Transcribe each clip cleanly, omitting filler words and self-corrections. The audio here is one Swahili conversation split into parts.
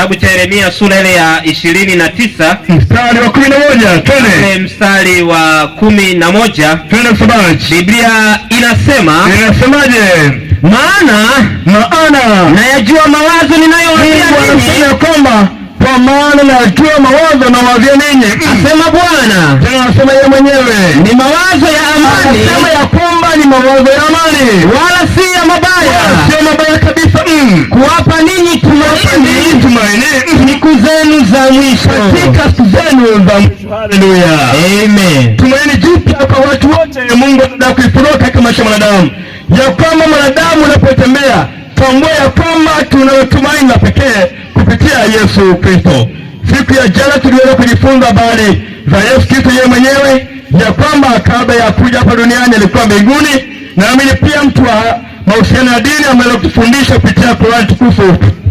Kitabu cha Yeremia sura ile ya 29 mstari wa 11. Twende mstari wa 11. Twende msomaji. Biblia inasemaje? Maana nayajua mawazo ninayowaambia ninyi, kwamba kwa maana nayajua mawazo na wazia ninyi, asema Bwana. Tena anasema yeye mwenyewe ni mawazo ya amani, anasema ya kwamba ni mawazo ya amani, wala si ya mabaya, sio mabaya kabisa, kuwapa ninyi tumaini siku zenu za mwisho. Katika siku zenu za mwisho. Haleluya, amen. Tumaini jipya kwa watu wote. Mungu anataka kuifunulia katika maisha ya mwanadamu, ya kwamba mwanadamu unapotembea, tambua ya kwamba tuna tumaini la pekee kupitia Yesu Kristo. Siku ya jana tuliweza kujifunza habari za Yesu Kristo yeye mwenyewe, ya kwamba kabla ya kuja hapa duniani alikuwa mbinguni. Naamini pia mtu wa mahusiano ya dini ameweza kutufundisha kupitia Qur'an tukufu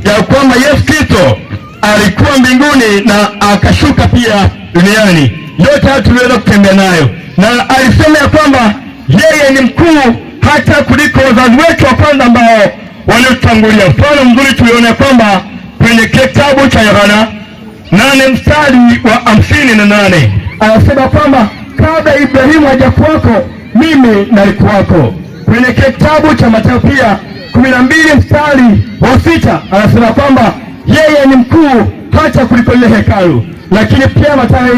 ya kwamba Yesu Kristo alikuwa mbinguni na akashuka pia duniani. Yote haya tuliweza kutembea nayo, na alisema ya kwamba yeye ni mkuu hata kuliko wazazi wetu wa kwanza ambao waliotangulia. Mfano mzuri tuliona kwamba kwenye kitabu cha Yohana 8 mstari wa 58 anasema kwamba kabla Ibrahimu hajakuwako mimi nalikuwako. Kwenye kitabu cha Mathayo pia 12 mstari wa 6 anasema kwamba yeye ni mkuu hata kuliko ile hekalu. Lakini pia Mathayo